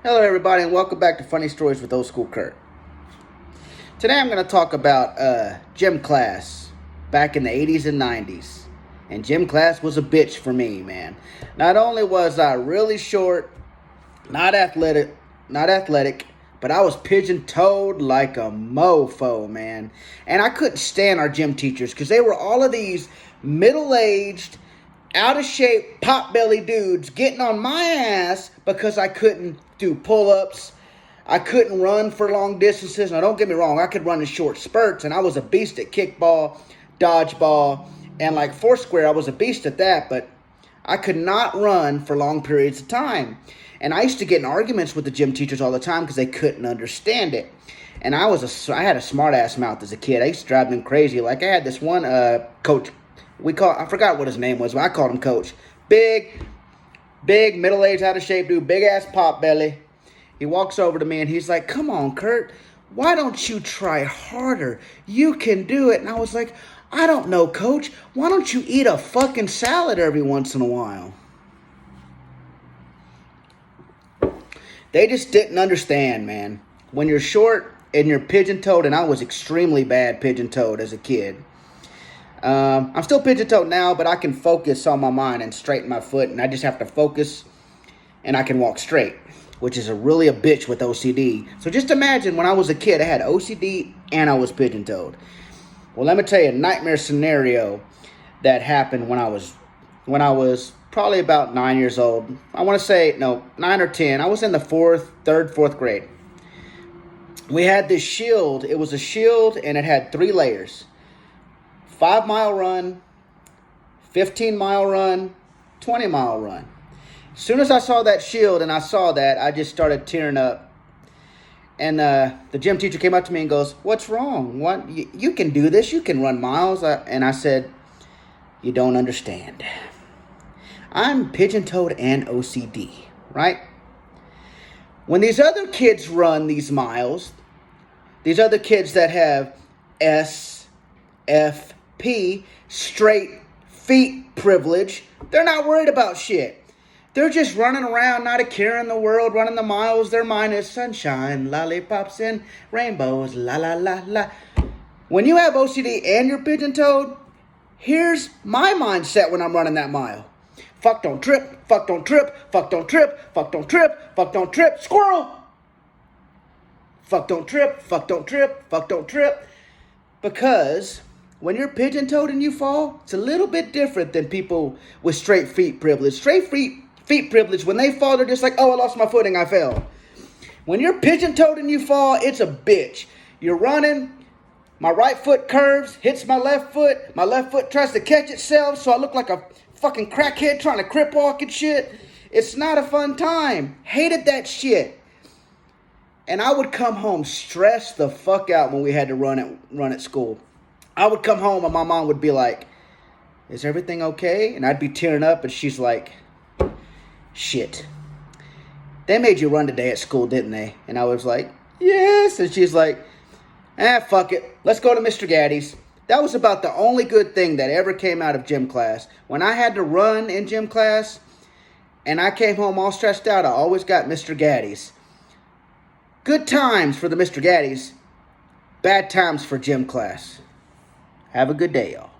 Hello everybody and welcome back to Funny Stories with Oldschoolcurt. Today I'm going to talk about gym class back in the 80s and 90s. And gym class was a bitch for me, man. Not only was I really short, not athletic, but I was pigeon-toed like a mofo, man. And I couldn't stand our gym teachers because they were all of these middle-aged, out-of-shape, pot-belly dudes getting on my ass because I couldn't do pull-ups. I couldn't run for long distances. Now, don't get me wrong. I could run in short spurts, and I was a beast at kickball, dodgeball, and like foursquare. I was a beast at that, but I could not run for long periods of time. And I used to get in arguments with the gym teachers all the time because they couldn't understand it. And I had a smart-ass mouth as a kid. I used to drive them crazy. Like, I had this one coach. I forgot what his name was, but I called him Coach. Big, middle-aged, out-of-shape dude, big-ass pot belly. He walks over to me and he's like, "Come on, Kurt, why don't you try harder? You can do it." And I was like, "I don't know, Coach. Why don't you eat a fucking salad every once in a while?" They just didn't understand, man. When you're short and you're pigeon-toed, and I was extremely bad pigeon-toed as a kid. I'm still pigeon-toed now, but I can focus on my mind and straighten my foot, and I just have to focus, and I can walk straight, which is really a bitch with OCD. So just imagine when I was a kid, I had OCD and I was pigeon-toed. Well, let me tell you a nightmare scenario that happened when I was probably about 9 years old. I want to say, no, 9 or 10. I was in the fourth grade. We had this shield. It was a shield, and it had 3 layers. 5-mile run, 15-mile run, 20-mile run. As soon as I saw that shield and I saw that, I just started tearing up. And the gym teacher came up to me and goes, "What's wrong? What? You can do this. You can run miles." And I said, "You don't understand. I'm pigeon-toed and OCD, right? When these other kids run these miles, these other kids that have SFP, straight feet privilege, they're not worried about shit. They're just running around, not a care in the world, running the miles. Their mind is sunshine, lollipops, and rainbows, la la la la." When you have OCD and you're pigeon-toed, here's my mindset when I'm running that mile. Fuck, don't trip, fuck, don't trip, fuck, don't trip, fuck, don't trip, fuck, don't trip, squirrel! Fuck, don't trip, fuck, don't trip, fuck, don't trip. Because when you're pigeon-toed and you fall, it's a little bit different than people with straight feet privilege. Straight feet privilege, when they fall, they're just like, "Oh, I lost my footing, I fell." When you're pigeon-toed and you fall, it's a bitch. You're running, my right foot curves, hits my left foot tries to catch itself, so I look like a fucking crackhead trying to crip walk and shit. It's not a fun time. Hated that shit. And I would come home stressed the fuck out when we had to run at school. I would come home and my mom would be like, "Is everything okay?" And I'd be tearing up and she's like, "Shit. They made you run today at school, didn't they?" And I was like, "Yes." And she's like, "Fuck it. Let's go to Mr. Gaddy's." That was about the only good thing that ever came out of gym class. When I had to run in gym class and I came home all stressed out, I always got Mr. Gaddy's. Good times for the Mr. Gaddy's. Bad times for gym class. Have a good day, y'all.